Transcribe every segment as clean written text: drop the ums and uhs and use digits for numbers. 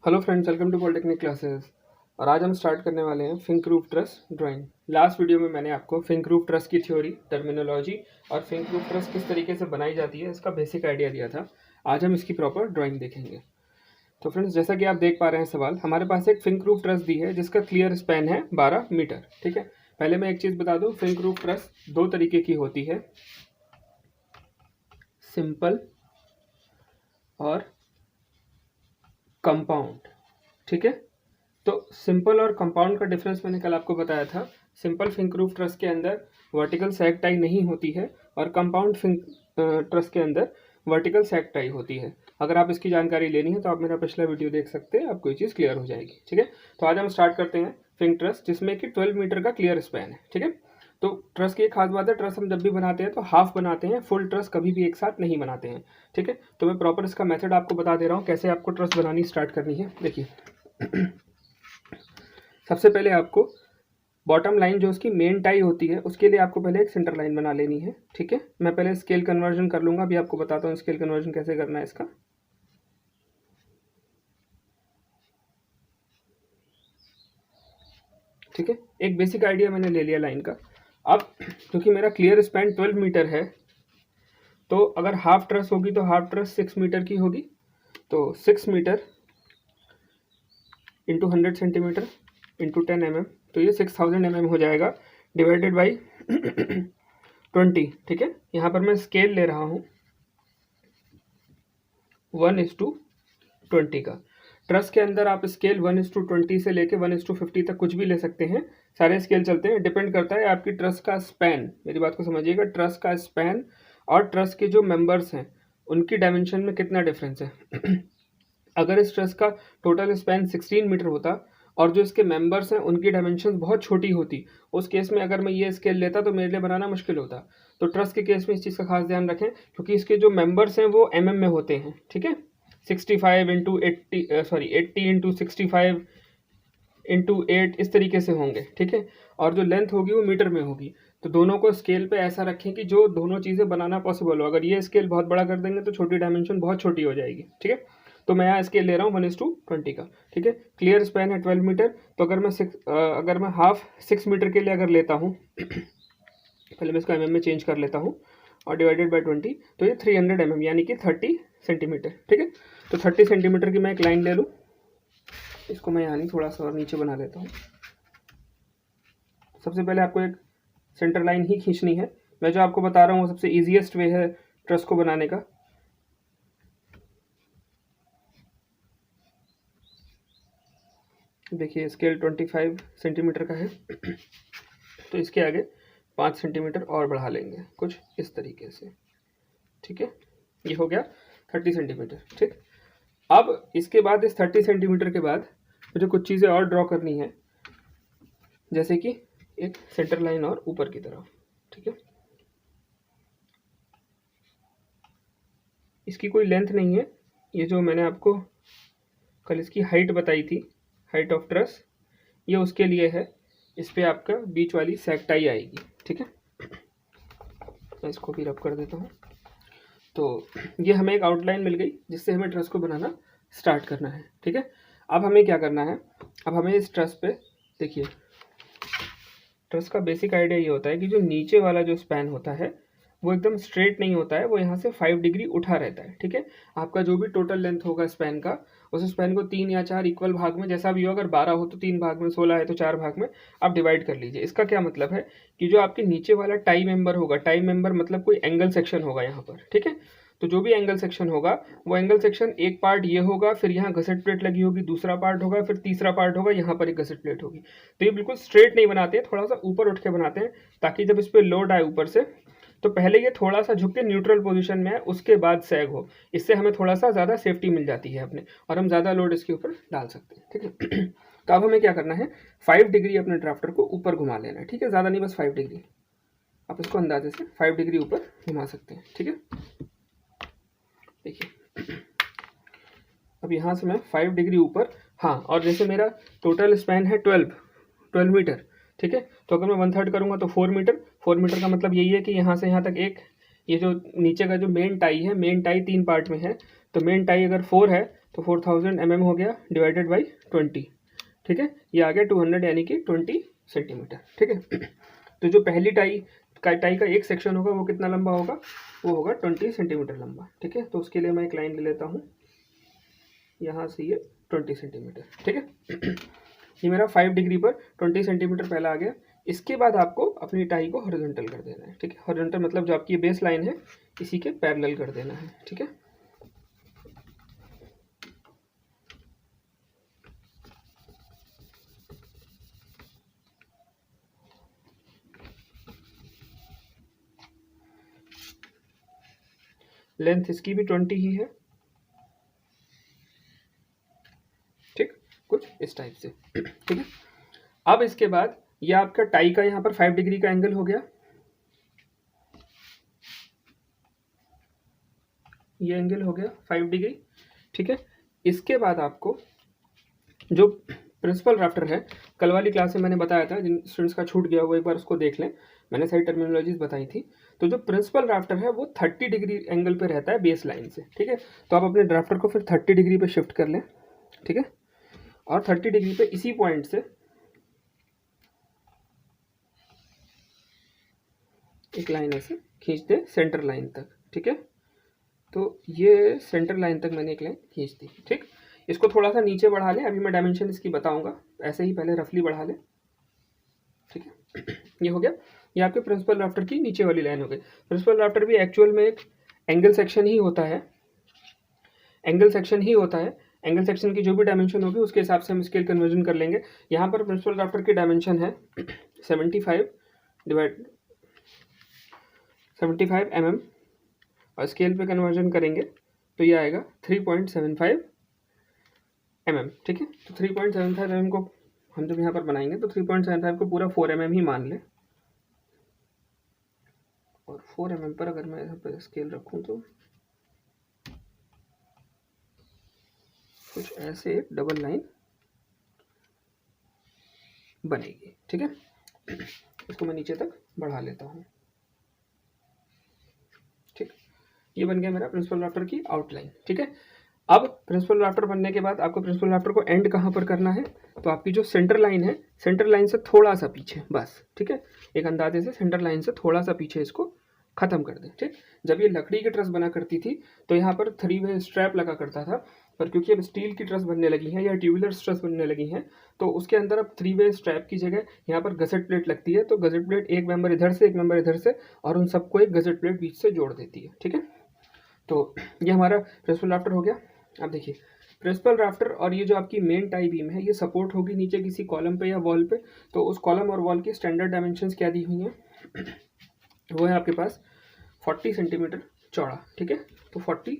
Hello friends, welcome to polytechnic classes. और आज हम स्टार्ट करने वाले हैं Fink roof truss drawing. Last video में मैंने आपको फिंक रूफ ट्रस की थ्योरी, टर्मिनोलॉजी और फिंक रूफ ट्रस किस तरीके से बनाई जाती है इसका बेसिक आइडिया दिया था। आज हम इसकी प्रॉपर ड्राइंग देखेंगे। तो फ्रेंड्स, जैसा कि आप देख पा रहे हैं सवाल, हमारे पास एक फिंक रूफ ट्रस दी है जिसका क्लियर स्पैन है 12 मीटर। ठीक है, पहले मैं एक चीज़ बता दूँ, फिंक रूफ ट्रस दो तरीके की होती है, सिंपल और कंपाउंड। ठीक है, तो सिंपल और कंपाउंड का डिफरेंस मैंने कल आपको बताया था। सिंपल फिंक रूफ ट्रस के अंदर वर्टिकल सैग टाई नहीं होती है और कंपाउंड फिंक ट्रस के अंदर वर्टिकल सैग टाई होती है। अगर आप इसकी जानकारी लेनी है तो आप मेरा पिछला वीडियो देख सकते हैं, आपको ये चीज़ क्लियर हो जाएगी। ठीक है, तो आज हम स्टार्ट करते हैं फिंक ट्रस, जिसमें कि 12 मीटर का क्लियर स्पैन है। ठीक है, तो ट्रस की एक खास बात है, ट्रस हम जब भी बनाते हैं तो हाफ बनाते हैं, फुल ट्रस कभी भी एक साथ नहीं बनाते हैं। ठीक है, तो मैं प्रॉपर इसका मेथड आपको बता दे रहा हूँ कैसे आपको ट्रस बनानी स्टार्ट करनी है। देखिए, सबसे पहले आपको बॉटम लाइन जो उसकी मेन टाई होती है उसके लिए आपको पहले एक सेंटर लाइन बना लेनी है। ठीक है, मैं पहले स्केल कन्वर्जन कर लूँगा, अभी आपको बताता हूँ स्केल कन्वर्जन कैसे करना है इसका। ठीक है, एक बेसिक आइडिया मैंने ले लिया लाइन का। अब क्योंकि मेरा क्लियर स्पैन 12 मीटर है, तो अगर हाफ ट्रस होगी तो हाफ ट्रस 6 मीटर की होगी, तो 6 metre into 100 centimetre into 10 mm, तो ये 6000 mm हो जाएगा, डिवाइडेड बाई 20। ठीक है, यहाँ पर मैं स्केल ले रहा हूँ 1:20 का। ट्रस के अंदर आप स्केल 1:20 से लेके 1:50 तक कुछ भी ले सकते हैं, सारे स्केल चलते हैं। डिपेंड करता है आपकी ट्रस का स्पैन, मेरी बात को समझिएगा, ट्रस का स्पैन और ट्रस के जो मेंबर्स हैं उनकी डायमेंशन में कितना डिफरेंस है। अगर इस ट्रस का टोटल स्पैन 16 मीटर होता और जो इसके मेंबर्स हैं उनकी डायमेंशन बहुत छोटी होती, उस केस में अगर मैं ये स्केल लेता तो मेरे लिए बनाना मुश्किल होता। तो ट्रस के केस में इस चीज़ का खास ध्यान रखें, क्योंकि इसके जो मेंबर्स हैं वो mm में होते हैं। ठीक है, 65 इंटू 80 सॉरी 80 इंटू 65 इंटू 8 इस तरीके से होंगे। ठीक है, और जो लेंथ होगी वो मीटर में होगी। तो दोनों को स्केल पे ऐसा रखें कि जो दोनों चीज़ें बनाना पॉसिबल हो। अगर ये स्केल बहुत बड़ा कर देंगे तो छोटी डायमेंशन बहुत छोटी हो जाएगी। ठीक है, तो मैं यहाँ स्केल ले रहा हूँ 1:20 का। ठीक है, क्लियर स्पैन है 12 मीटर, तो अगर मैं हाफ 6 मीटर के लिए अगर लेता हूँ पहले मैं इसको mm में चेंज कर लेता हूँ, और डिवाइडेड बाई 20, तो ये 300 mm यानी कि 30 सेंटीमीटर। ठीक है, तो 30 सेंटीमीटर की मैं एक लाइन ले लूँ, इसको मैं यहाँ नहीं थोड़ा सा और नीचे बना लेता हूँ। सबसे पहले आपको एक सेंटर लाइन ही खींचनी है। मैं जो आपको बता रहा हूँ वो सबसे ईजिएस्ट वे है ट्रस को बनाने का। देखिए, स्केल 25 सेंटीमीटर का है, तो इसके आगे 5 सेंटीमीटर और बढ़ा लेंगे कुछ इस तरीके से। ठीक है, ये हो गया 30 सेंटीमीटर। ठीक, अब इसके बाद इस 30 सेंटीमीटर के बाद मुझे कुछ चीज़ें और ड्रॉ करनी है, जैसे कि एक सेंटर लाइन और ऊपर की तरफ। ठीक है, इसकी कोई लेंथ नहीं है, ये जो मैंने आपको कल इसकी हाइट बताई थी, हाइट ऑफ ट्रस, ये उसके लिए है। इस पर आपका बीच वाली सैग टाई आएगी। ठीक है, मैं इसको भी रब कर देता हूँ। तो ये हमें एक आउटलाइन मिल गई जिससे हमें ट्रस को बनाना स्टार्ट करना है। ठीक है, अब हमें क्या करना है, अब हमें इस ट्रस पे, देखिए, ट्रस का बेसिक आइडिया ये होता है कि जो नीचे वाला जो स्पैन होता है वो एकदम स्ट्रेट नहीं होता है, वो यहाँ से 5 डिग्री उठा रहता है। ठीक है, आपका जो भी टोटल लेंथ होगा स्पैन का, उस स्पैन को 3 या 4 इक्वल भाग में, जैसा भी हो, अगर 12 हो तो 3 भाग में, 16 है तो 4 भाग में आप डिवाइड कर लीजिए। इसका क्या मतलब है कि जो आपके नीचे वाला टाई मेंबर होगा, टाई मेंबर मतलब कोई एंगल सेक्शन होगा यहाँ पर। ठीक है, तो जो भी एंगल सेक्शन होगा वो एंगल सेक्शन एक पार्ट ये होगा, फिर यहाँ घसट प्लेट लगी होगी, दूसरा पार्ट होगा, फिर तीसरा पार्ट होगा, यहाँ पर एक घसट प्लेट होगी। तो ये बिल्कुल स्ट्रेट नहीं बनाते हैं, थोड़ा सा ऊपर उठ के बनाते हैं, ताकि जब इस पर लोड आए ऊपर से तो पहले ये थोड़ा सा झुक के न्यूट्रल पोजीशन में है, उसके बाद सैग हो। इससे हमें थोड़ा सा ज़्यादा सेफ्टी मिल जाती है अपने, और हम ज़्यादा लोड इसके ऊपर डाल सकते हैं। ठीक है, तो अब हमें क्या करना है, 5 डिग्री अपने ड्राफ्टर को ऊपर घुमा लेना है। ठीक है, ज़्यादा नहीं, बस 5 डिग्री। आप इसको अंदाजे से 5 डिग्री ऊपर घुमा सकते हैं। ठीक है, देखिए, अब यहाँ से मैं 5 डिग्री ऊपर, हाँ, और जैसे मेरा टोटल स्पैन है 12 मीटर। ठीक है, तो अगर मैं 1/3 करूँगा तो 4 मीटर। 4 मीटर का मतलब यही है कि यहाँ से यहाँ तक एक, ये जो नीचे का जो मेन टाई है, मेन टाई 3 पार्ट में है, तो मेन टाई अगर 4 है तो 4000 mm हो गया डिवाइडेड बाई 20, ठीक है, ये आ गया 200 यानी कि 20 सेंटीमीटर, ठीक है। तो जो पहली टाई का एक सेक्शन होगा वो कितना लंबा होगा, वो होगा 20 सेंटीमीटर लंबा, ठीक है। तो उसके लिए मैं एक लाइन ले लेता हूँ, यहाँ से ये 20 सेंटीमीटर, ठीक है। ये मेरा 5 डिग्री पर 20 सेंटीमीटर पहला आ गया। इसके बाद आपको अपनी टाई को हॉरिजॉन्टल कर देना है, ठीक है। हॉरिजॉन्टल मतलब जो आपकी बेस लाइन है इसी के पैरेलल कर देना है, ठीक है। लेंथ इसकी भी 20 ही है, ठीक, कुछ इस टाइप से, ठीक है। अब इसके बाद ये आपका टाई का यहाँ पर 5 डिग्री का एंगल हो गया, ये एंगल हो गया 5 डिग्री, ठीक है। इसके बाद आपको जो प्रिंसिपल राफ्टर है, कल वाली क्लास में मैंने बताया था, जिन स्टूडेंट्स का छूट गया वो एक बार उसको देख लें, मैंने सारी टर्मिनोलॉजीज बताई थी। तो जो प्रिंसिपल राफ्टर है वो 30 डिग्री एंगल पे रहता है बेस लाइन से, ठीक है। तो आप अपने ड्राफ्टर को फिर 30 डिग्री पे शिफ्ट कर लें, ठीक है, और 30 डिग्री पे इसी पॉइंट से एक लाइन ऐसे खींच दे सेंटर लाइन तक, ठीक है। तो ये सेंटर लाइन तक मैंने एक लाइन खींच दी, ठीक। इसको थोड़ा सा नीचे बढ़ा लें, अभी मैं डायमेंशन इसकी बताऊंगा, ऐसे ही पहले रफली बढ़ा लें, ठीक है। ये हो गया, ये आपके प्रिंसिपल राफ्टर की नीचे वाली लाइन हो गई। प्रिंसिपल राफ्टर भी एक्चुअल में एक एंगल सेक्शन ही होता है, एंगल सेक्शन ही होता है। एंगल सेक्शन की जो भी डायमेंशन होगी उसके हिसाब से हम स्केल कन्वर्जन कर लेंगे। यहाँ पर प्रिंसिपल राफ्टर की डायमेंशन है 75 mm, और स्केल पे कन्वर्जन करेंगे तो ये आएगा 3.75 mm, ठीक है। तो 3.75 mm को हम जब यहाँ पर बनाएंगे तो 3.75 को पूरा 4 mm ही मान लें, और 4 mm पर अगर मैं यहाँ पर स्केल रखूँ तो कुछ ऐसे एक डबल लाइन बनेगी, ठीक है। इसको मैं नीचे तक बढ़ा लेता हूँ, ठीक। ये बन गया मेरा प्रिंसिपल राफ्टर की आउटलाइन, ठीक है। अब प्रिंसिपल राफ्टर बनने के बाद आपको प्रिंसिपल राफ्टर को एंड कहाँ पर करना है, तो आपकी जो सेंटर लाइन है, सेंटर लाइन से थोड़ा सा पीछे बस, ठीक है। एक अंदाजे से सेंटर लाइन से थोड़ा सा पीछे इसको खत्म कर दें, ठीक। जब ये लकड़ी की ट्रस बना करती थी तो यहाँ पर 3 वे स्ट्रैप लगा करता था, पर क्योंकि अब स्टील की ट्रस बनने लगी हैं या ट्यूबुलर ट्रस बनने लगी हैं तो उसके अंदर अब 3 वे स्ट्रैप की जगह यहाँ पर गसेट प्लेट लगती है। तो गसेट प्लेट एक मेंबर इधर से एक मेंबर इधर से, और उन सबको एक गसेट प्लेट बीच से जोड़ देती है, ठीक है। तो ये हमारा प्रिंसिपल राफ्टर हो गया। अब देखिए प्रिंसिपल राफ्टर और ये जो आपकी मेन टाई बीम है ये सपोर्ट होगी नीचे किसी कॉलम पे या वॉल पे। तो उस कॉलम और वॉल की स्टैंडर्ड डायमेंशंस क्या दी हुई हैं, वो है आपके पास 40 सेंटीमीटर चौड़ा, ठीक है। तो 40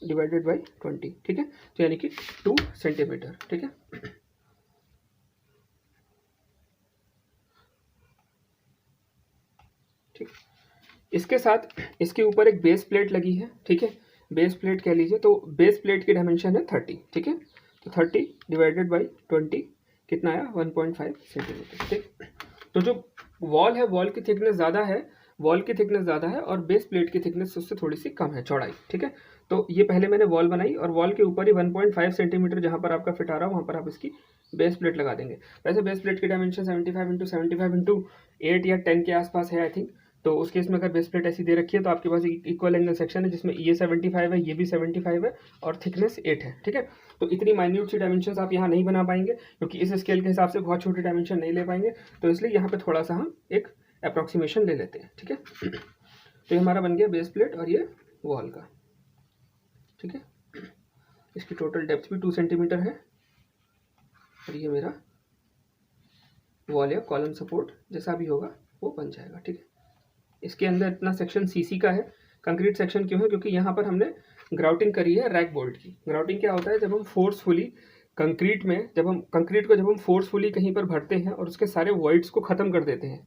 डिवाइडेड बाई 20, ठीक है। तो यानी कि 2 सेंटीमीटर, ठीक है। ठीक, इसके साथ इसके ऊपर एक बेस प्लेट लगी है, ठीक है। बेस प्लेट कह लीजिए, तो बेस प्लेट की डायमेंशन है 30, ठीक है। तो 30 डिवाइडेड बाई 20 कितना आया 1.5 सेंटीमीटर, ठीक। तो जो वॉल है वॉल की थिकनेस ज़्यादा है, वॉल की थिकनेस ज़्यादा है और बेस प्लेट की थिकनेस उससे थोड़ी सी कम है चौड़ाई, ठीक है। तो ये पहले मैंने वॉल बनाई और वॉल के ऊपर ही 1.5 सेंटीमीटर जहाँ पर आपका फिट आ रहा है वहाँ पर आप इसकी बेस प्लेट लगा देंगे। वैसे बेस प्लेट की डायमेंशन 75 × 8 या 10 के आसपास है आई थिंक। तो उस केस में अगर बेस प्लेट ऐसी दे रखी है तो आपके पास इक्वल एंगल सेक्शन है जिसमें ये 75 है, ये भी 75 है और थिकनेस 8 है, ठीक है। तो इतनी माइन्यूट सी डायमेंशंस आप यहाँ नहीं बना पाएंगे क्योंकि इस स्केल के हिसाब से बहुत छोटी डायमेंशन नहीं ले पाएंगे, तो इसलिए यहाँ पे थोड़ा सा हम एक अप्रॉक्सीमेशन ले लेते हैं, ठीक है। तो ये हमारा बन गया बेस प्लेट और ये वॉल का, ठीक है। इसकी टोटल डेप्थ भी 2 सेंटीमीटर है और ये मेरा वॉल या कॉलम सपोर्ट जैसा भी होगा वो बन जाएगा, ठीक है। इसके अंदर इतना सेक्शन सीसी का है। कंक्रीट सेक्शन क्यों है, क्योंकि यहाँ पर हमने ग्राउटिंग करी है रैक बोल्ट की। ग्राउटिंग क्या होता है, जब हम फोर्सफुली कंक्रीट को जब हम फोर्सफुली कहीं पर भरते हैं और उसके सारे वॉइड्स को ख़त्म कर देते हैं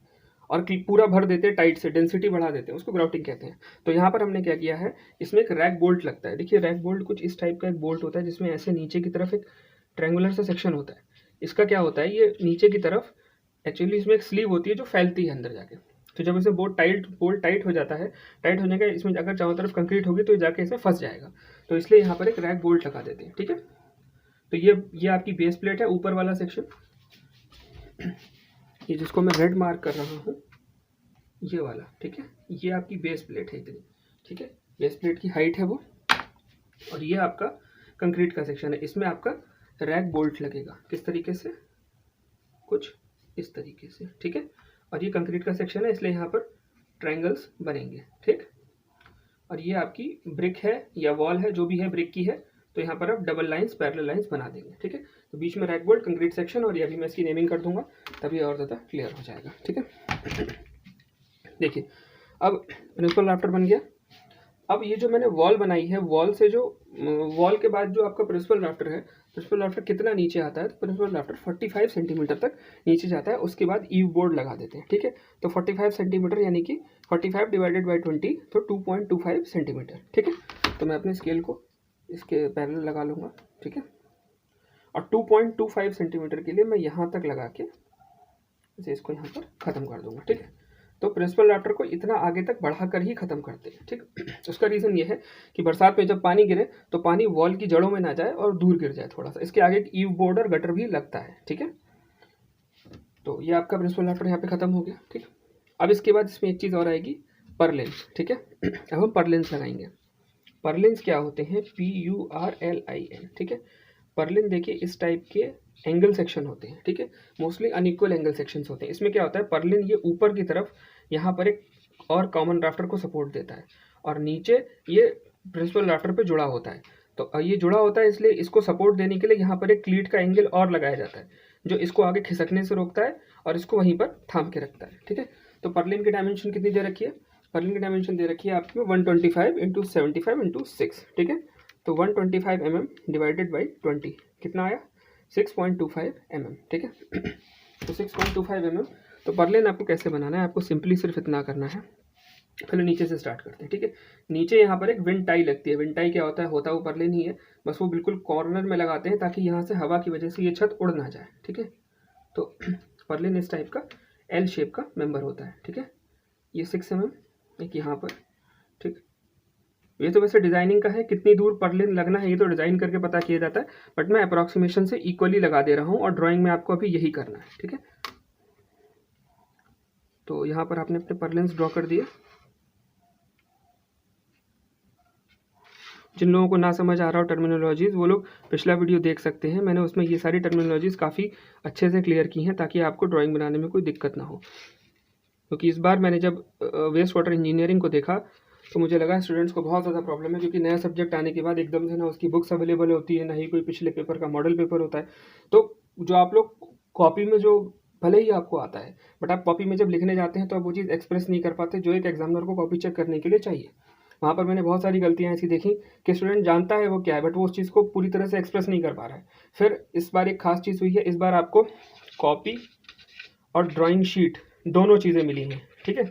और पूरा भर देते हैं टाइट से, डेंसिटी बढ़ा देते हैं, उसको ग्राउटिंग कहते हैं। तो यहाँ पर हमने क्या किया है, इसमें एक रैक बोल्ट लगता है। देखिए रैक बोल्ट कुछ इस टाइप का एक बोल्ट होता है जिसमें ऐसे नीचे की तरफ एक ट्रायंगुलर सा सेक्शन होता है। इसका क्या होता है, ये नीचे की तरफ एक्चुअली इसमें एक स्लीव होती है जो फैलती है अंदर जाके। तो जब इसे बोल्ट टाइट हो जाता है, टाइट होने का इसमें अगर चारों तरफ कंक्रीट होगी तो जाके इसमें फंस जाएगा, तो इसलिए यहाँ पर एक रैक बोल्ट लगा देते हैं। ठीक है, तो ये आपकी बेस प्लेट है, ऊपर वाला सेक्शन, ये जिसको मैं रेड मार्क कर रहा हूँ, ये वाला। ठीक है, ये आपकी बेस प्लेट है इतनी। ठीक है, बेस प्लेट की हाइट है वो, और ये आपका कंक्रीट का सेक्शन है, इसमें आपका रैक बोल्ट लगेगा। किस तरीके से, कुछ इस तरीके से। ठीक है, और ये कंक्रीट का सेक्शन है, इसलिए यहाँ पर ट्रायंगल्स बनेंगे। ठीक, और ये आपकी ब्रिक है या वॉल है, जो भी है ब्रिक की है, तो यहाँ पर आप डबल लाइंस, पैरेलल लाइंस बना देंगे। ठीक है, तो बीच में रैक बोल्ट, कंक्रीट सेक्शन, और ये अभी मैं इसकी नेमिंग कर दूंगा, तभी और ज़्यादा क्लियर हो जाएगा। ठीक है, देखिए अब प्रिंसिपल राफ्टर बन गया। अब ये जो मैंने वॉल बनाई है, वॉल से जो वॉल के बाद जो आपका प्रिंसिपल राफ्टर है, प्रिंसिपल राफ्टर कितना नीचे आता है, तो प्रिंसिपल राफ्टर 45 सेंटीमीटर तक नीचे जाता है। उसके बाद ईव बोर्ड लगा देते हैं। ठीक है, तो 45 सेंटीमीटर यानी कि 45 डिवाइडेड बाई 20, तो 2.25 सेंटीमीटर। ठीक है, तो मैं अपने स्केल को इसके पैरेलल लगा लूँगा। ठीक है, और 2.25 सेंटीमीटर के लिए मैं यहाँ तक लगा के इसे इसको यहाँ पर ख़त्म कर दूँगा। ठीक है, तो प्रिंसिपल राफ्टर को इतना आगे तक बढ़ाकर ही ख़त्म करते हैं। ठीक, उसका रीज़न ये है कि बरसात में जब पानी गिरे तो पानी वॉल की जड़ों में ना जाए और दूर गिर जाए थोड़ा सा। इसके आगे एक ईव बोर्ड और गटर भी लगता है। ठीक है, तो ये आपका प्रिंसिपल राफ्टर यहाँ पे ख़त्म हो गया। ठीक, अब इसके बाद इसमें एक चीज़ और आएगी, परलेंस। ठीक है, अब हम परलेंस लगाएंगे। परलेंस क्या होते हैं, PURLIN। ठीक है, परलिन देखिए इस टाइप के एंगल सेक्शन होते हैं। ठीक है, मोस्टली अनइक्वल एंगल सेक्शंस होते हैं। इसमें क्या होता है, परलिन ये ऊपर की तरफ यहाँ पर एक और कॉमन राफ्टर को सपोर्ट देता है, और नीचे ये प्रिंसिपल राफ्टर पे जुड़ा होता है। तो ये जुड़ा होता है, इसलिए इसको सपोर्ट देने के लिए यहाँ पर एक क्लीट का एंगल और लगाया जाता है, जो इसको आगे खिसकने से रोकता है और इसको वहीं पर थाम के रखता है। ठीक है, तो परलिन की डायमेंशन कितनी दे रखी है, परलिन की डायमेंशन दे रखी है आपकी 125 × 75 × 6। ठीक है, तो 125 mm डिवाइडेड बाई 20 कितना आया, 6.25 mm। ठीक है, तो 6.25 mm। तो परलेन आपको कैसे बनाना है, आपको सिंपली सिर्फ इतना करना है। पहले नीचे से स्टार्ट करते हैं। ठीक है, नीचे यहाँ पर एक विंड टाई लगती है। विंड टाई क्या होता है वो परलेन ही है, बस वो बिल्कुल कॉर्नर में लगाते हैं ताकि यहाँ से हवा की वजह से ये छत उड़ ना जाए। ठीक है, तो परलेन इस टाइप का एल शेप का मेंबर होता है। ठीक है, ये 6 mm एक यहाँ पर। ठीक, ये तो वैसे डिज़ाइनिंग का है, कितनी दूर परलिन लगना है ये तो डिज़ाइन करके पता किया जाता है, बट मैं अप्रॉक्सीमेशन से इक्वली लगा दे रहा हूँ, और ड्राइंग में आपको अभी यही करना है। ठीक है, तो यहाँ पर आपने अपने परलिन्स ड्रॉ कर दिए। जिन लोगों को ना समझ आ रहा हो टर्मिनोलॉजीज़, वो लोग पिछला वीडियो देख सकते हैं, मैंने उसमें ये सारी टर्मिनोलॉजीज़ काफ़ी अच्छे से क्लियर की हैं, ताकि आपको ड्राइंग बनाने में कोई दिक्कत ना हो। क्योंकि इस बार मैंने जब वेस्ट वाटर इंजीनियरिंग को देखा तो मुझे लगा स्टूडेंट्स को बहुत ज़्यादा प्रॉब्लम है, क्योंकि नया सब्जेक्ट आने के बाद एकदम से ना उसकी बुक्स अवेलेबल होती है, ना ही कोई पिछले पेपर का मॉडल पेपर होता है। तो जो आप लोग कॉपी में, जो भले ही आपको आता है, बट आप कॉपी में जब लिखने जाते हैं तो आप वो चीज़ एक्सप्रेस नहीं कर पाते जो एक एग्जामिनर को कॉपी चेक करने के लिए चाहिए। वहाँ पर मैंने बहुत सारी गलतियाँ ऐसी देखी कि स्टूडेंट जानता है वो क्या है, बट वो उस चीज़ को पूरी तरह से एक्सप्रेस नहीं कर पा रहा है। फिर इस बार एक खास चीज़ हुई है, इस बार आपको कॉपी और ड्राइंग शीट दोनों चीज़ें मिली हैं। ठीक है,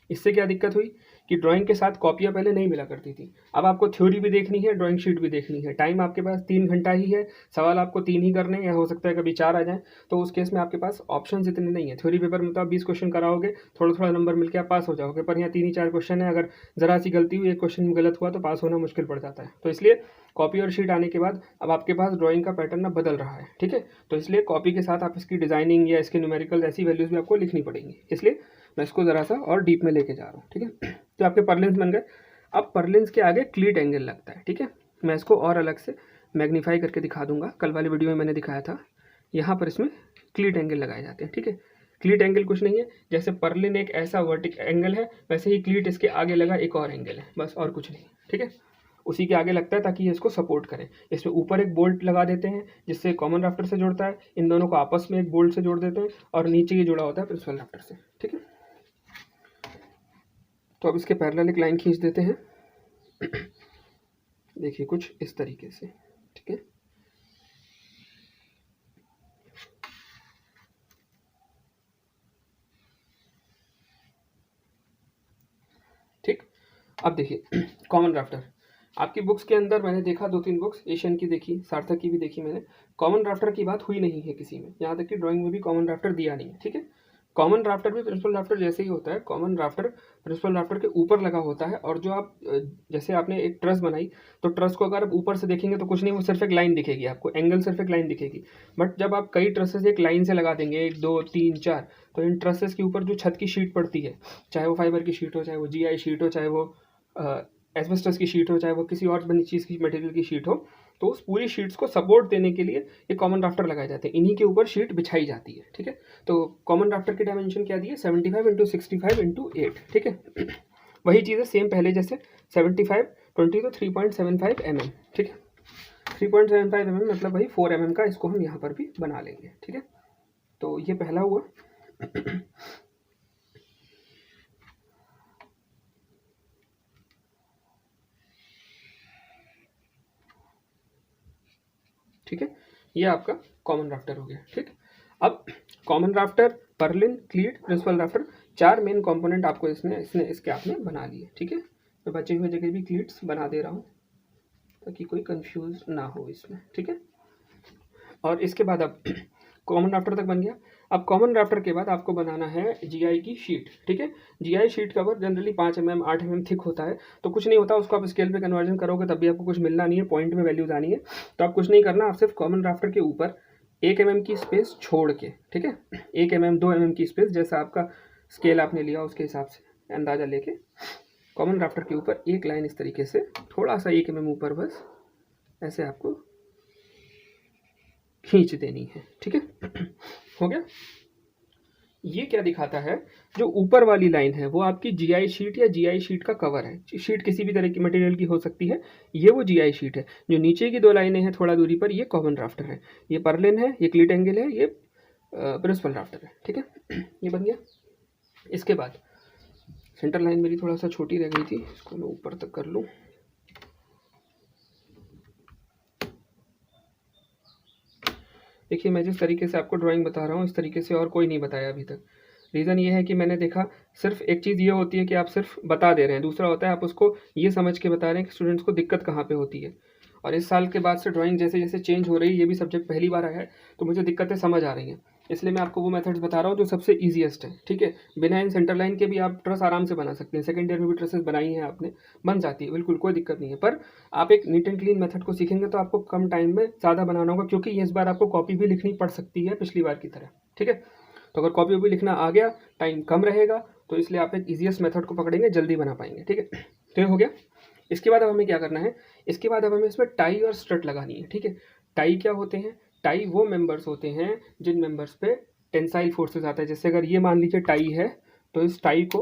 इससे क्या दिक्कत हुई कि ड्राइंग के साथ कॉपियाँ पहले नहीं मिला करती थी। अब आपको थ्योरी भी देखनी है, ड्राइंग शीट भी देखनी है। टाइम आपके पास 3 घंटा ही है, सवाल आपको 3 ही करने हैं, या हो सकता है कभी 4 आ जाएँ, तो उस केस में आपके पास ऑप्शंस इतने नहीं है। थ्योरी पेपर में तो आप 20 क्वेश्चन कराओगे, थोड़ा थोड़ा नंबर मिलकर आप पास हो जाओगे, पर यहाँ 3 ही 4 क्वेश्चन है, अगर ज़रा सी गलती हुई, एक क्वेश्चन में गलत हुआ तो पास होना मुश्किल पड़ जाता है। तो इसलिए कॉपी और शीट आने के बाद अब आपके पास ड्राइंग का पैटर्न ना बदल रहा है। ठीक है, तो इसलिए कॉपी के साथ आप इसकी डिज़ाइनिंग या इसके न्यूमेरिकल ऐसी वैल्यूज़ भी आपको लिखनी पड़ेंगी, इसलिए मैं इसको ज़रा सा और डीप में लेके जा रहा हूँ। ठीक है, तो आपके परलिन्स बन गए। अब परलिन्स के आगे क्लीट एंगल लगता है। ठीक है, मैं इसको और अलग से मैग्नीफाई करके दिखा दूंगा, कल वाली वीडियो में मैंने दिखाया था। यहाँ पर इसमें क्लीट एंगल लगाए जाते हैं। ठीक है, क्लीट एंगल कुछ नहीं है, जैसे परलिन एक ऐसा वर्टिक एंगल है, वैसे ही क्लीट इसके आगे लगा एक और एंगल है, बस और कुछ नहीं। ठीक है, उसी के आगे लगता है ताकि ये इसको सपोर्ट करे। इसमें ऊपर एक बोल्ट लगा देते हैं जिससे कॉमन राफ्टर से जुड़ता है, इन दोनों को आपस में एक बोल्ट से जोड़ देते हैं, और नीचे ये जुड़ा होता है प्रिंसिपल राफ्टर से। ठीक है, तो अब इसके पैरेलल एक लाइन खींच देते हैं। देखिए कुछ इस तरीके से। ठीक है, ठीक, अब देखिए कॉमन राफ्टर आपकी बुक्स के अंदर मैंने देखा 2-3 बुक्स, एशियन की देखी, सार्थक की भी देखी मैंने, कॉमन राफ्टर की बात हुई नहीं है किसी में, यहाँ तक कि ड्राइंग में भी कॉमन राफ्टर दिया नहीं है। ठीक है, कॉमन राफ्टर भी प्रिंसिपल राफ्टर जैसे ही होता है। कॉमन राफ्टर प्रिंसिपल राफ्टर के ऊपर लगा होता है, और जो आप जैसे आपने एक ट्रस बनाई, तो ट्रस को अगर आप ऊपर से देखेंगे तो कुछ नहीं, वो सिर्फ एक लाइन दिखेगी आपको, एंगल सिर्फ एक लाइन दिखेगी। बट जब आप कई ट्रसेस एक लाइन से लगा देंगे, 1 2 3 4, तो इन ट्रसेस के ऊपर जो छत की शीट पड़ती है, चाहे वो फाइबर की शीट हो, चाहे वो GI शीट हो, चाहे वो एस्बेस्टस की शीट हो, चाहे वो किसी और बनी चीज़ की मटेरियल की शीट हो, तो उस पूरी शीट्स को सपोर्ट देने के लिए ये कॉमन राफ्टर लगाए जाते हैं। इन्हीं के ऊपर शीट बिछाई जाती है, ठीक है। तो कॉमन राफ्टर की डायमेंशन क्या दी है, 75 × 65 × 8, ठीक है। वही चीज़ है सेम पहले जैसे, 75 20 तो 3.75 mm, ठीक है। 3.75 mm मतलब वही 4 mm का, इसको हम यहाँ पर भी बना लेंगे, ठीक है। तो ये पहला हुआ। ठीक है, ये आपका कॉमन राफ्टर हो गया, ठीक। अब common rafter, purlin, cleat, principal rafter, 4 main component आपको इसके आपने बना लिए, ठीक है। मैं बचे हुए जगह भी क्लीट्स बना दे रहा हूँ ताकि कोई कंफ्यूज ना हो इसमें, ठीक है। और इसके बाद अब कॉमन राफ्टर तक बन गया। अब कॉमन राफ्टर के बाद आपको बनाना है GI की शीट, ठीक है। GI sheet cover generally 5 mm 8 mm thick होता है, तो कुछ नहीं होता, उसको आप स्केल पे कन्वर्जन करोगे तब भी आपको कुछ मिलना नहीं है, पॉइंट में वैल्यूज आनी है। तो आप कुछ नहीं करना, आप सिर्फ कॉमन राफ्टर के ऊपर 1 mm की स्पेस छोड़ के, ठीक है, 1 mm 2 mm की स्पेस, जैसा आपका स्केल आपने लिया उसके हिसाब से अंदाज़ा लेके कॉमन राफ्टर के ऊपर एक लाइन इस तरीके से, थोड़ा सा 1 mm ऊपर, बस ऐसे आपको खींच देनी है, ठीक है। हो गया। ये क्या दिखाता है, जो ऊपर वाली लाइन है वो आपकी GI शीट या GI शीट का कवर है। शीट किसी भी तरह की मटेरियल की हो सकती है, ये वो GI शीट है। जो नीचे की 2 लाइनें हैं थोड़ा दूरी पर, ये कॉमन राफ्टर है, ये पर्लिन है, ये क्लीट एंगल है, ये प्रिंसिपल राफ्टर है, ठीक है। ये बन गया। इसके बाद सेंटर लाइन मेरी थोड़ा सा छोटी रह गई थी, इसको मैं ऊपर तक कर लूँ। देखिए, मैं जिस तरीके से आपको ड्राइंग बता रहा हूँ, इस तरीके से और कोई नहीं बताया अभी तक। रीज़न ये है कि मैंने देखा, सिर्फ एक चीज़ ये होती है कि आप सिर्फ बता दे रहे हैं, दूसरा होता है आप उसको ये समझ के बता रहे हैं कि स्टूडेंट्स को दिक्कत कहाँ पे होती है। और इस साल के बाद से ड्राइंग जैसे जैसे चेंज हो रही है, ये भी सब्जेक्ट पहली बार आया है, तो मुझे दिक्कतें समझ आ रही हैं, इसलिए मैं आपको वो मेथड्स बता रहा हूँ जो सबसे ईजिएस्ट है, ठीक है। बिना इन सेंटर लाइन के भी आप ट्रस आराम से बना सकते हैं, सेकेंड ईयर में भी ट्रसेस बनाई हैं आपने, बन जाती है, बिल्कुल कोई दिक्कत नहीं है। पर आप एक नीट एंड क्लीन मेथड को सीखेंगे तो आपको कम टाइम में ज़्यादा बनाना होगा, क्योंकि इस बार आपको कॉपी भी लिखनी पड़ सकती है पिछली बार की तरह, ठीक है। तो अगर कॉपी भी लिखना आ गया, टाइम कम रहेगा, तो इसलिए आप एक ईजिएस्ट मेथड को पकड़ेंगे, जल्दी बना पाएंगे, ठीक है। तो ये हो गया। इसके बाद अब हमें क्या करना है, इसके बाद अब हमें इसमें टाई और स्ट्रट लगानी है, ठीक है। टाई क्या होते हैं, टाई वो मेंबर्स होते हैं जिन मेंबर्स पे टेंसाइल फोर्सेस आता है। जैसे अगर ये मान लीजिए टाई है, तो इस टाई को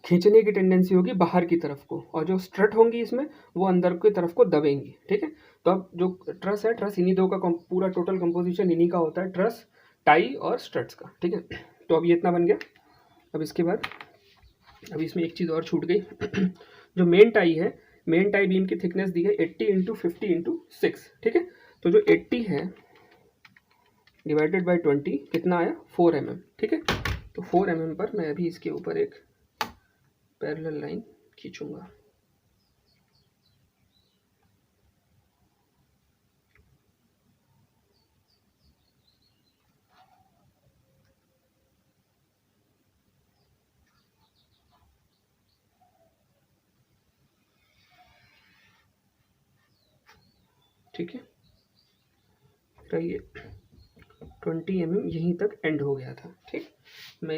खींचने की टेंडेंसी होगी बाहर की तरफ को, और जो स्ट्रट होंगी इसमें वो अंदर की तरफ को दबेंगी, ठीक है। तो अब जो ट्रस है, ट्रस इन्हीं दो का पूरा टोटल कंपोजिशन इन्हीं का होता है, ट्रस, टाई और स्ट्रट्स का, ठीक है। तो अब ये इतना बन गया। अब इसके बाद अब इसमें एक चीज़ और छूट गई। जो मेन टाई है, मेन टाई बीम की थिकनेस दी है 80 × 50 × 6, ठीक है। तो जो 80 है डिवाइडेड बाय 20 कितना आया, 4 mm, ठीक है। तो 4 mm पर मैं अभी इसके ऊपर एक पैरेलल लाइन खींचूंगा, ठीक है। तो ये 20 mm यहीं तक एंड हो गया था, ठीक। मैं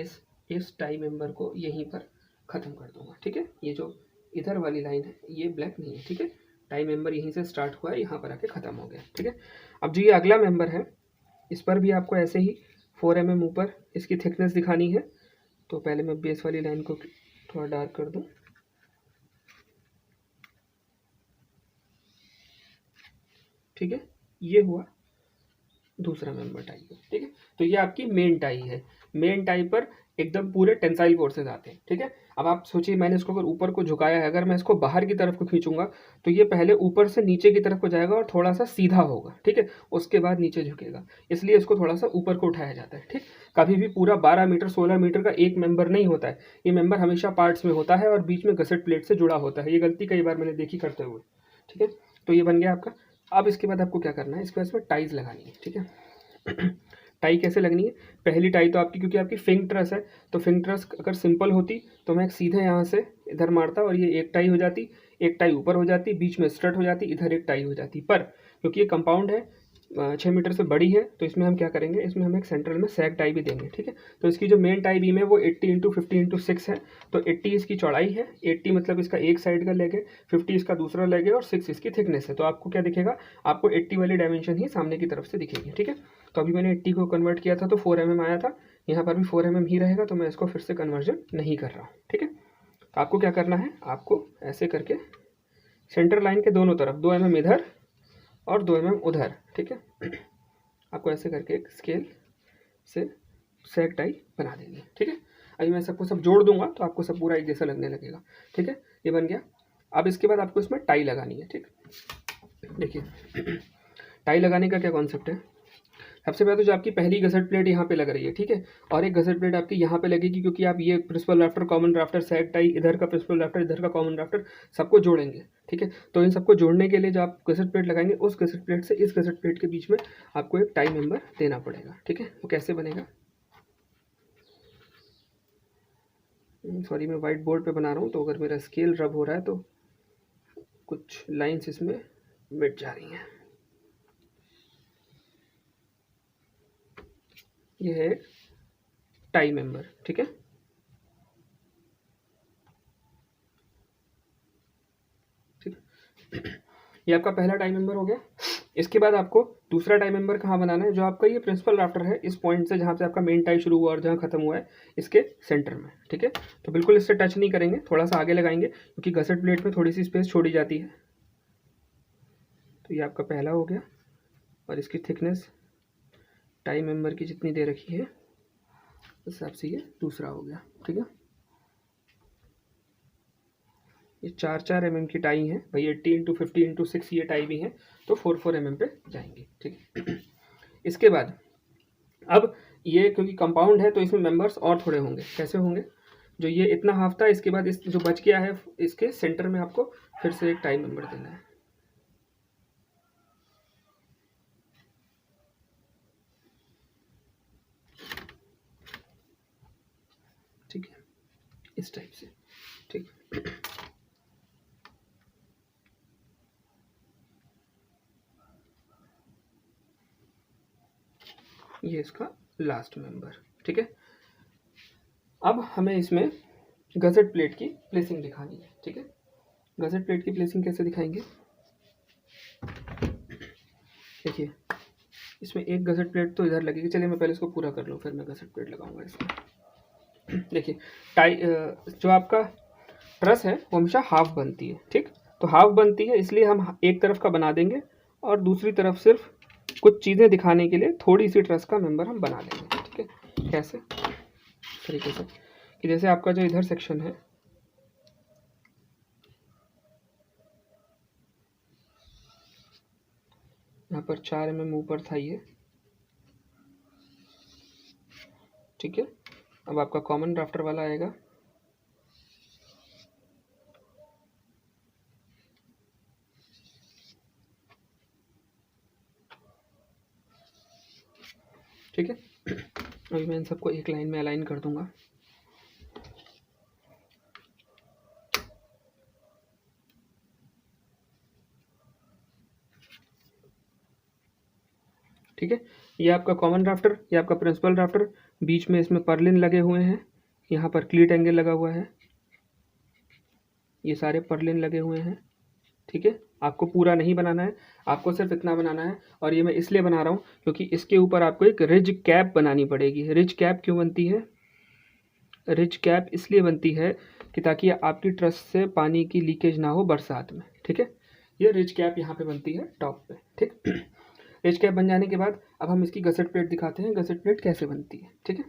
इस टाई मेंबर को यहीं पर ख़त्म कर दूंगा, ठीक है। ये जो इधर वाली लाइन है ये ब्लैक नहीं है, ठीक है। टाई मेंबर यहीं से स्टार्ट हुआ है, यहाँ पर आके ख़त्म हो गया, ठीक है। अब जो ये अगला मेंबर है, इस पर भी आपको ऐसे ही 4 mm ऊपर इसकी थिकनेस दिखानी है। तो पहले मैं बेस वाली लाइन को थोड़ा डार्क कर दूँ, ठीक है। ये हुआ दूसरा मेंबर टाई, ठीक है। तो ये आपकी मेन टाई है। मेन टाई पर एकदम पूरे टेंसाइल फोर्सेस आते हैं, ठीक है। अब आप सोचिए, मैंने इसको अगर ऊपर को झुकाया है, अगर मैं इसको बाहर की तरफ को खींचूंगा तो ये पहले ऊपर से नीचे की तरफ को जाएगा और थोड़ा सा सीधा होगा, ठीक है, उसके बाद नीचे झुकेगा, इसलिए इसको थोड़ा सा ऊपर को उठाया जाता है, ठीक। कभी भी पूरा 12 मीटर 16 मीटर का एक मेंबर नहीं होता है, ये मेंबर हमेशा पार्ट्स में होता है और बीच में गसेट प्लेट से जुड़ा होता है। ये गलती कई बार मैंने देखी करते हुए, ठीक है। तो ये बन गया आपका। अब इसके बाद आपको क्या करना है, इसके बाद इसमें टाइज लगानी है, ठीक है। टाई कैसे लगनी है, पहली टाई तो आपकी, क्योंकि आपकी फिंग ट्रस है, तो फिंग ट्रस अगर सिंपल होती तो मैं सीधे यहाँ से इधर मारता और ये एक टाई हो जाती, एक टाई ऊपर हो जाती, बीच में स्ट्रट हो जाती, इधर एक टाई हो जाती। पर क्योंकि ये कंपाउंड है, 6 मीटर से बड़ी है, तो इसमें हम क्या करेंगे, इसमें हम एक सेंट्रल में सैग टाई भी देंगे, ठीक है। तो इसकी जो मेन टाई बीम है वो 80x50x6 है, तो 80 इसकी चौड़ाई है, 80 मतलब इसका एक साइड का लेग है, 50 इसका दूसरा लेग है और 6 इसकी थिकनेस है। तो आपको क्या दिखेगा, आपको 80 वाली डायमेंशन ही सामने की तरफ से दिखेगी, ठीक है। तो अभी मैंने 80 को कन्वर्ट किया था तो 4 mm आया था, यहाँ पर भी 4 mm ही रहेगा, तो मैं इसको फिर से कन्वर्जन नहीं कर रहा हूँ, ठीक है। तो आपको क्या करना है, आपको ऐसे करके सेंटर लाइन के दोनों तरफ 2 mm इधर और 2 mm उधर, ठीक है। आपको ऐसे करके एक स्केल से सैग टाई बना देनी है, ठीक है। अभी मैं सबको सब जोड़ दूंगा तो आपको सब पूरा एक जैसा लगने लगेगा, ठीक है। ये बन गया। अब इसके बाद आपको इसमें टाई लगानी है, ठीक। देखिए टाई लगाने का क्या कॉन्सेप्ट है, सबसे पहले तो जो आपकी पहली गसट प्लेट यहाँ पे लग रही है, ठीक है, और एक गसट प्लेट आपकी यहाँ पे लगेगी, क्योंकि आप ये प्रिंसिपल राफ्टर, कॉमन राफ्टर, सैग टाई, इधर का प्रिंसिपल राफ्टर, इधर का कॉमन राफ्टर, सबको जोड़ेंगे, ठीक है। तो इन सबको जोड़ने के लिए जो आप गसट प्लेट लगाएंगे, उस गसट प्लेट से इस गसट प्लेट के बीच में आपको एक टाई मेंबर देना पड़ेगा, ठीक है। वो कैसे बनेगा, सॉरी मैं वाइट बोर्ड पे बना रहा हूँ, तो अगर मेरा स्केल रब हो रहा है तो कुछ लाइन्स इसमें मिट जा रही हैं। ये है टाई मेंबर, ठीक है। ठीक, ये आपका पहला टाई मेंबर हो गया। इसके बाद आपको दूसरा टाई मेंबर कहाँ बनाना है, जो आपका ये प्रिंसिपल राफ्टर है, इस पॉइंट से जहाँ से आपका मेन टाई शुरू हुआ और जहाँ खत्म हुआ है, इसके सेंटर में, ठीक है। तो बिल्कुल इससे टच नहीं करेंगे, थोड़ा सा आगे लगाएंगे, क्योंकि गसट प्लेट में थोड़ी सी स्पेस छोड़ी जाती है। तो ये आपका पहला हो गया, और इसकी थिकनेस टाई मेंबर की जितनी दे रखी है उस हिसाब से ये दूसरा हो गया, ठीक है। ये 4-4 mm की टाई है भाई, 80x50x6 ये टाई भी है, तो 4-4 mm पे जाएंगे, ठीक है। इसके बाद अब ये क्योंकि कंपाउंड है तो इसमें मेंबर्स और थोड़े होंगे, कैसे होंगे, जो ये इतना हाफ था, इसके बाद इस जो बच गया है इसके सेंटर में आपको फिर से एक टाई मेंबर देना है, ठीक है, इस टाइप से, ठीक। ये इसका लास्ट मेंबर, ठीक है। अब हमें इसमें गसट प्लेट की प्लेसिंग दिखानी है, ठीक है। गसट प्लेट की प्लेसिंग कैसे दिखाएंगे, देखिए इसमें एक गसट प्लेट तो इधर लगेगी, चलिए मैं पहले इसको पूरा कर लूँ फिर मैं गसट प्लेट लगाऊंगा इसमें। देखिए टाई जो आपका ट्रस है वो हमेशा हाफ बनती है, ठीक। तो हाफ बनती है इसलिए हम एक तरफ का बना देंगे और दूसरी तरफ सिर्फ कुछ चीज़ें दिखाने के लिए थोड़ी सी ट्रस का मेंबर हम बना देंगे, ठीक है। कैसे, इस तरीके से कि जैसे आपका जो इधर सेक्शन है, यहाँ पर 4 mm ऊपर था ये, ठीक है। अब आपका कॉमन राफ्टर वाला आएगा, ठीक है। अभी मैं इन सबको एक लाइन में अलाइन कर दूंगा, ठीक है। ये आपका कॉमन राफ्टर, ये आपका प्रिंसिपल राफ्टर, बीच में इसमें पर्लिन लगे हुए हैं, यहाँ पर क्लीट एंगल लगा हुआ है, ये सारे पर्लिन लगे हुए हैं, ठीक है। आपको पूरा नहीं बनाना है, आपको सिर्फ इतना बनाना है, और ये मैं इसलिए बना रहा हूँ क्योंकि इसके ऊपर आपको एक रिज कैप बनानी पड़ेगी। रिज कैप क्यों बनती है, रिज कैप इसलिए बनती है कि ताकि आपकी ट्रस से पानी की लीकेज ना हो बरसात में, ठीक है। ये रिज कैप यहाँ पे बनती है टॉप पे, ठीक। रिज कैप बन जाने के बाद अब हम इसकी गसट प्लेट दिखाते हैं, गसट प्लेट कैसे बनती है, ठीक है।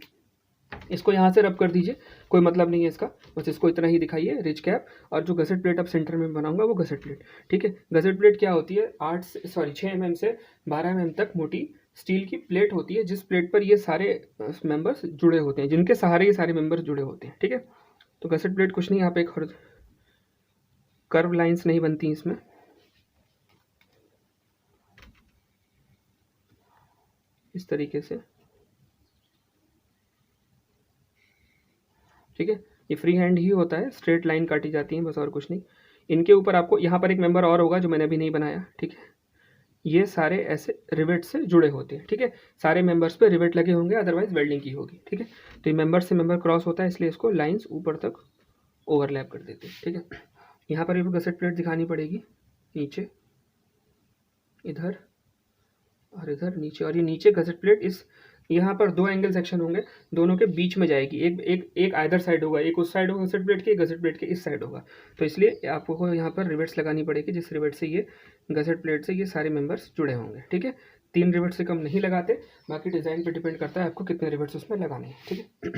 इसको यहाँ से रब कर दीजिए, कोई मतलब नहीं है इसका, बस इसको इतना ही दिखाइए रिज कैप, और जो गसट प्लेट अब सेंटर में बनाऊंगा वो गसट प्लेट, ठीक है। गसट प्लेट क्या होती है, 6 mm से 12 mm तक मोटी स्टील की प्लेट होती है, जिस प्लेट पर ये सारे मेंबर्स जुड़े होते हैं, जिनके सहारे ये सारे मेंबर्स जुड़े होते हैं, ठीक है। तो गसट प्लेट कुछ नहीं, यहाँ पे एक कर्व लाइंस नहीं बनती इसमें, इस तरीके से ठीक है, ये फ्री हैंड ही होता है, स्ट्रेट लाइन काटी जाती है बस, और कुछ नहीं। इनके ऊपर आपको यहाँ पर एक मेंबर और होगा जो मैंने अभी नहीं बनाया, ठीक है। ये सारे ऐसे रिवेट से जुड़े होते हैं, ठीक है। सारे मेंबर्स पे रिवेट लगे होंगे, अदरवाइज वेल्डिंग की होगी, ठीक है। तो ये मेंबर से मेंबर क्रॉस होता है, इसलिए इसको लाइंस ऊपर तक ओवरलैप कर देते हैं, ठीक है। यहाँ पर भी गसेट प्लेट दिखानी पड़ेगी, नीचे, इधर और इधर नीचे, और ये नीचे गसेट प्लेट इस यहाँ पर 2 एंगल सेक्शन होंगे, दोनों के बीच में जाएगी, एक आइदर साइड होगा, एक उस साइड होगा गसेट प्लेट के, एक गसेट प्लेट के इस साइड होगा। तो इसलिए आपको यहाँ पर रिवेट्स लगानी पड़ेगी, जिस रिवेट से ये गसेट प्लेट से ये सारे मेंबर्स जुड़े होंगे, ठीक है। 3 रिवेट से कम नहीं लगाते, बाकी डिज़ाइन पे डिपेंड करता है आपको कितने रिवेट्स उसमें लगाने हैं, ठीक है।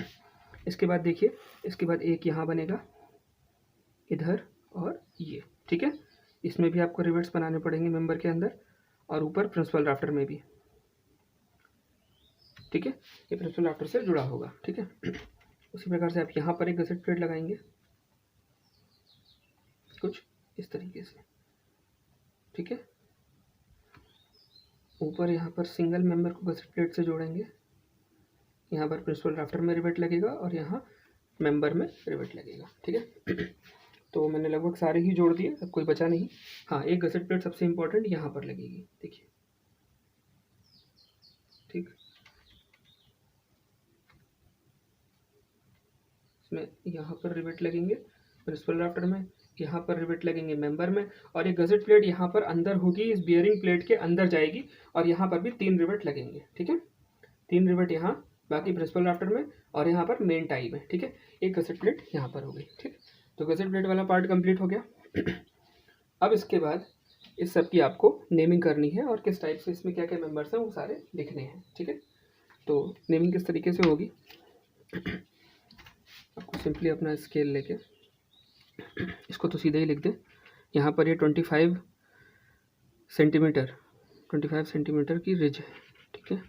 इसके बाद देखिए, इसके बाद एक यहाँ बनेगा, इधर और ये, ठीक है। इसमें भी आपको रिवेट्स बनाने पड़ेंगे मेंबर के अंदर, और ऊपर प्रिंसिपल राफ्टर में भी, ठीक है। ये प्रिंसिपल राफ्टर से जुड़ा होगा, ठीक है। उसी प्रकार से आप यहाँ पर एक गसेट प्लेट लगाएंगे, कुछ इस तरीके से, ठीक है। ऊपर यहाँ पर सिंगल मेंबर को गसेट प्लेट से जोड़ेंगे, यहाँ पर प्रिंसिपल राफ्टर में रिवेट लगेगा और यहाँ मेंबर में रिवेट लगेगा, ठीक है। तो मैंने लगभग सारे ही जोड़ दिए, अब कोई बचा नहीं। हाँ, एक गसेट प्लेट सबसे इम्पोर्टेंट यहाँ पर लगेगी, देखिए, ठीक। इसमें यहाँ पर रिवेट लगेंगे प्रिंसिपल राफ्टर में, यहाँ पर रिवेट लगेंगे मेंबर में, और ये गसेट प्लेट यहाँ पर अंदर होगी, इस बियरिंग प्लेट के अंदर जाएगी, और यहाँ पर भी 3 रिवेट लगेंगे, ठीक है। 3 रिवेट यहाँ, बाकी प्रिंसिपल राफ्टर में, और यहाँ पर मेन टाई में, ठीक है। एक गसेट प्लेट यहाँ पर हो गई, ठीक। तो गसेट प्लेट वाला पार्ट कंप्लीट हो गया। अब इसके बाद इस सब की आपको नेमिंग करनी है, और किस टाइप से इसमें क्या क्या मेंबर्स हैं वो सारे लिखने हैं, ठीक है। तो नेमिंग किस तरीके से होगी, आपको सिंपली अपना स्केल लेके इसको तो सीधे ही लिख दे। यहाँ पर ये 25 सेंटीमीटर की रिज है, ठीक है।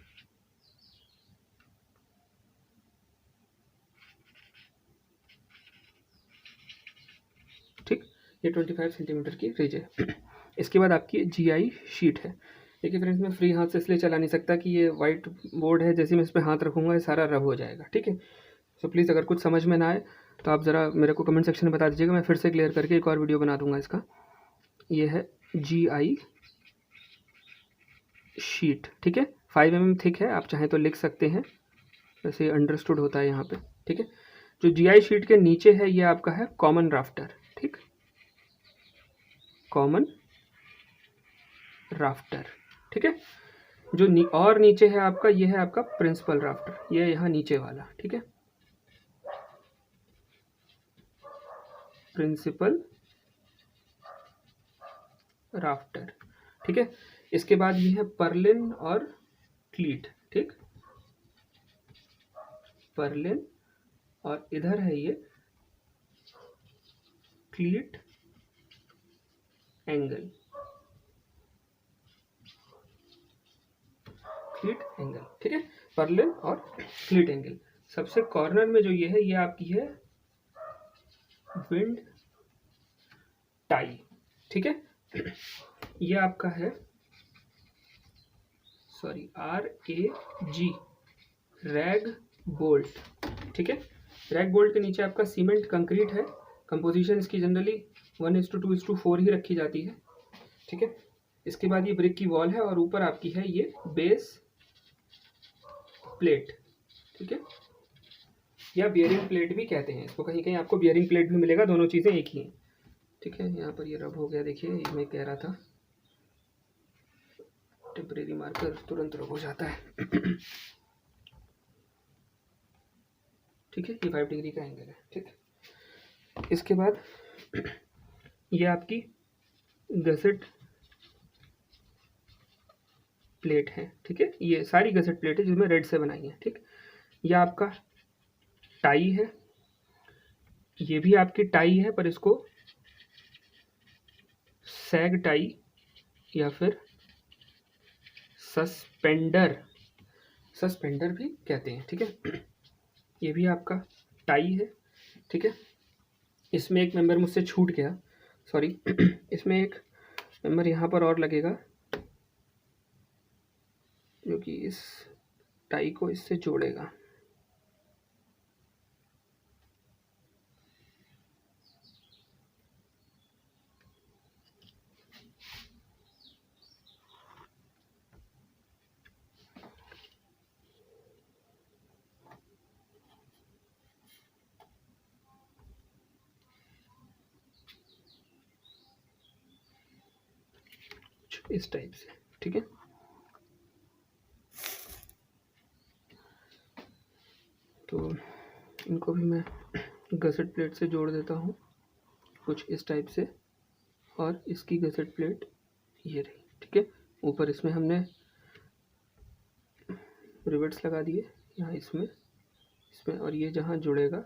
ठीक, ये 25 सेंटीमीटर की रिज है। इसके बाद आपकी GI शीट है। देखिए फ्रेंड्स, मैं फ्री हाथ से इसलिए चला नहीं सकता कि ये वाइट बोर्ड है, जैसे मैं इस पर हाथ रखूँगा ये सारा रब हो जाएगा, ठीक है। सो प्लीज़ अगर कुछ समझ में ना आए तो आप ज़रा मेरे को कमेंट सेक्शन में बता दीजिएगा, मैं फिर से क्लियर करके एक और वीडियो बना दूंगा इसका। ये है GI शीट, ठीक है। 5 mm थिक है, आप चाहें तो लिख सकते हैं, वैसे अंडरस्टूड होता है यहाँ पे, ठीक है। जो GI शीट के नीचे है ये आपका है कॉमन राफ्टर, ठीक, कॉमन राफ्टर, ठीक है। जो और नीचे है आपका, ये है आपका प्रिंसिपल राफ्टर, ये यहाँ नीचे वाला, ठीक है, प्रिंसिपल राफ्टर, ठीक है। इसके बाद ये है पर्लिन और क्लीट, ठीक, पर्लिन, और इधर है ये क्लीट एंगल, क्लीट एंगल, ठीक है। पर्लिन और क्लीट एंगल। सबसे कॉर्नर में जो ये है, ये आपकी है विंड टाई, ठीक है। ये आपका है RAG, रैग बोल्ट, ठीक है। रैग बोल्ट के नीचे आपका सीमेंट कंक्रीट है। कंपोजिशन इसकी जनरली 1:2:4 ही रखी जाती है, ठीक है। इसके बाद ये ब्रिक की वॉल है, और ऊपर आपकी है ये बेस प्लेट, ठीक है, या बियरिंग प्लेट भी कहते हैं इसको, कहीं कहीं आपको बियरिंग प्लेट भी मिलेगा, दोनों चीज़ें एक ही हैं, ठीक है। यहाँ पर ये रब हो गया, देखिए, ये मैं कह रहा था टेम्परेरी मार्कर तुरंत रब हो जाता है। ठीक है, ये 5 डिग्री का एंगल है, ठीक है। इसके बाद ये आपकी गसेट प्लेट है, ठीक है। ये सारी गसेट प्लेट है जिसमें रेड से बनाई है, ठीक। ये आपका टाई है, ये भी आपकी टाई है, पर इसको सैग टाई या फिर सस्पेंडर भी कहते हैं, ठीक है। ये भी आपका टाई है, ठीक है। इसमें एक मेंबर मुझसे छूट गया, सॉरी। इसमें एक मेंबर यहाँ पर और लगेगा, जो कि इस टाई को इससे जोड़ेगा, इस टाइप से, ठीक है। तो इनको भी मैं गसेट प्लेट से जोड़ देता हूँ कुछ इस टाइप से, और इसकी गसेट प्लेट ये रही, ठीक है। ऊपर इसमें हमने रिवेट्स लगा दिए, यहाँ इसमें, और ये जहाँ जुड़ेगा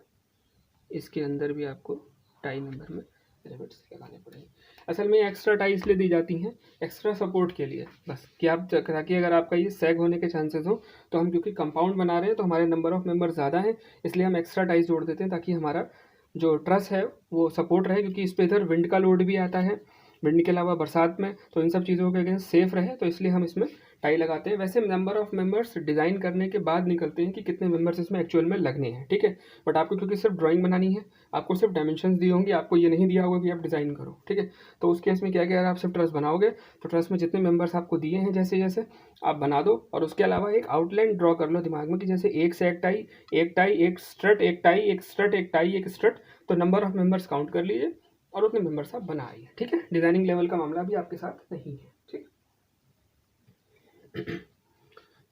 इसके अंदर भी आपको टाई नंबर में रिवेट्स लगाने पड़ेंगे। असल में एक्स्ट्रा टाई इसलिए दी जाती हैं एक्स्ट्रा सपोर्ट के लिए, बस कि आप, ताकि अगर आपका ये सैग होने के चांसेस हो तो हम क्योंकि कंपाउंड बना रहे हैं तो हमारे नंबर ऑफ मेंबर ज़्यादा हैं, इसलिए हम एक्स्ट्रा टाइज जोड़ देते हैं ताकि हमारा जो ट्रस है वो सपोर्ट रहे, क्योंकि इस पर इधर विंड का लोड भी आता है, विंड के अलावा बरसात में, तो इन सब चीज़ों के अगेंस्ट सेफ रहे, तो इसलिए हम इसमें टाई लगाते हैं। वैसे नंबर ऑफ मेंबर्स डिज़ाइन करने के बाद निकलते हैं कि कितने मेंबर्स इसमें एक्चुअल में लगने हैं, ठीक है। बट आपको क्योंकि सिर्फ ड्राइंग बनानी है, आपको सिर्फ डायमेंशंस दी होंगी, आपको ये नहीं दिया होगा कि आप डिज़ाइन करो, ठीक है। तो उस केस में क्या क्या, अगर आप सिर्फ ट्रस बनाओगे तो ट्रस में जितने मेंबर्स आपको दिए हैं जैसे जैसे आप बना दो, और उसके अलावा एक आउटलाइन ड्रॉ कर लो दिमाग में कि जैसे एक से एक टाई, एक टाई, एक स्ट्रट, एक टाई, एक स्ट्रट, एक टाई, एक स्ट्रट, तो नंबर ऑफ मेंबर्स काउंट कर लीजिए और उतने मेंबर्स आप बनाइए, ठीक है। डिजाइनिंग लेवल का मामला भी आपके साथ नहीं है, ठीक।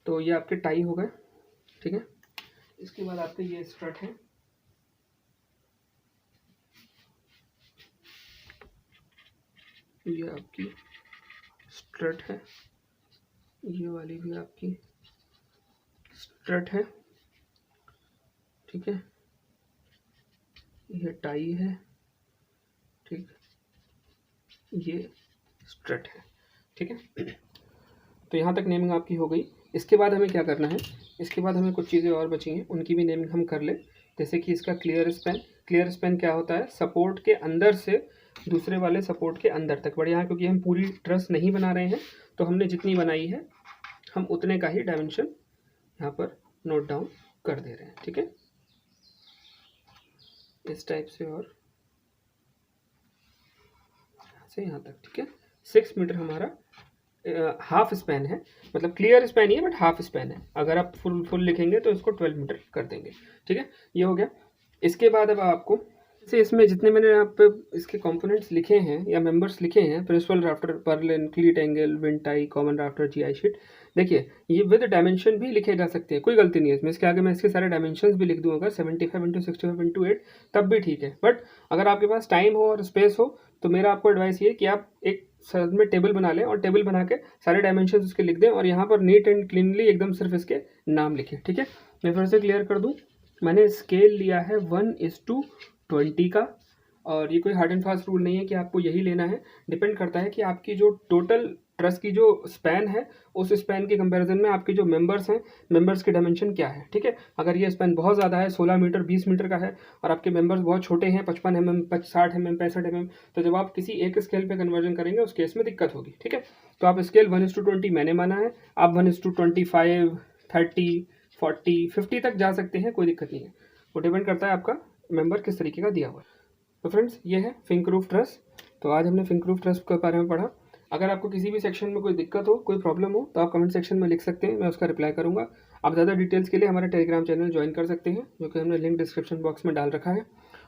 तो ये आपके टाई हो गए, ठीक है। इसके बाद आपके ये स्ट्रट है, ये आपकी स्ट्रट है, ये वाली भी आपकी स्ट्रट है, ठीक है। ये टाई है, ठीक, ये स्ट्रट है, ठीक है। तो यहाँ तक नेमिंग आपकी हो गई। इसके बाद हमें क्या करना है, इसके बाद हमें कुछ चीज़ें और बची हैं, उनकी भी नेमिंग हम कर लें। जैसे कि इसका क्लियर स्पैन, क्लियर स्पैन क्या होता है, सपोर्ट के अंदर से दूसरे वाले सपोर्ट के अंदर तक। बट यहाँ क्योंकि हम पूरी ट्रस नहीं बना रहे हैं तो हमने जितनी बनाई है हम उतने का ही डायमेंशन यहाँ पर नोट डाउन कर दे रहे हैं, ठीक है, इस टाइप से, और से यहाँ तक, ठीक है। 6 मीटर हमारा हाफ स्पैन है, मतलब क्लियर स्पैन ही है बट हाफ स्पैन है। अगर आप फुल लिखेंगे तो इसको 12 मीटर कर देंगे, ठीक है। ये हो गया। इसके बाद अब आपको से इसमें जितने मैंने आप पे इसके कंपोनेंट्स लिखे हैं या मेंबर्स लिखे हैं, principal rafter, purlin, cleat angle, wind tie, common rafter, GI sheet, देखिए ये विद डायमेंशन भी लिखे जा सकते हैं, कोई गलती नहीं है इसमें। इसके आगे मैं इसके सारे डायमेंशंस भी लिख दूँ, अगर 75x65x8 तब भी ठीक है। बट अगर आपके पास टाइम हो और स्पेस हो तो मेरा आपको एडवाइस ये कि आप एक साथ में टेबल बना लें और टेबल बना के सारे डायमेंशंस उसके लिख दें, और यहाँ पर नीट एंड क्लीनली एकदम सिर्फ इसके नाम लिखें, ठीक है। मैं फिर से क्लियर कर दूँ, मैंने स्केल लिया है 1:20 का, और ये कोई हार्ड एंड फास्ट रूल नहीं है कि आपको यही लेना है। डिपेंड करता है कि आपकी जो टोटल ट्रस की जो स्पैन है उस स्पैन के कंपैरिजन में आपके जो मेंबर्स हैं, मेंबर्स के डायमेंशन क्या है, ठीक है। अगर ये स्पैन बहुत ज़्यादा है, 16 मीटर 20 मीटर का है, और आपके मेंबर्स बहुत छोटे हैं, 55 mm, 60 mm, 65 mm, तो जब आप किसी एक स्केल पे कन्वर्जन करेंगे उस केस में दिक्कत होगी, ठीक है। तो आप स्केल 1:20 मैंने माना है, आप 1:25, 30, 40, 50 तक जा सकते हैं, कोई दिक्कत नहीं है। वो डिपेंड करता है आपका मेंबर किस तरीके का दिया हुआ है। तो फ्रेंड्स ये है फिंक रूफ ट्रस। तो आज हमने फिंक रूफ ट्रस के बारे में पढ़ा। अगर आपको किसी भी सेक्शन में कोई दिक्कत हो, कोई प्रॉब्लम हो, तो आप कमेंट सेक्शन में लिख सकते हैं, मैं उसका रिप्लाई करूंगा। आप ज़्यादा डिटेल्स के लिए हमारे टेलीग्राम चैनल ज्वाइन कर सकते हैं, जो कि हमने लिंक डिस्क्रिप्शन बॉक्स में डाल रखा है।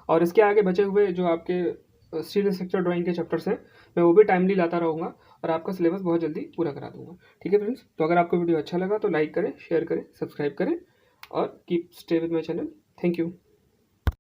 और इसके आगे बचे हुए जो आपके स्टील स्ट्रक्चर ड्राइंग के चैप्टर्स हैं, मैं वो भी टाइमली लाता रहूँगा और आपका सिलेबस बहुत जल्दी पूरा करा दूँगा, ठीक है फ्रेंड्स। तो अगर आपको वीडियो अच्छा लगा तो लाइक करें, शेयर करें, सब्सक्राइब करें और keep stay with my channel. Thank you.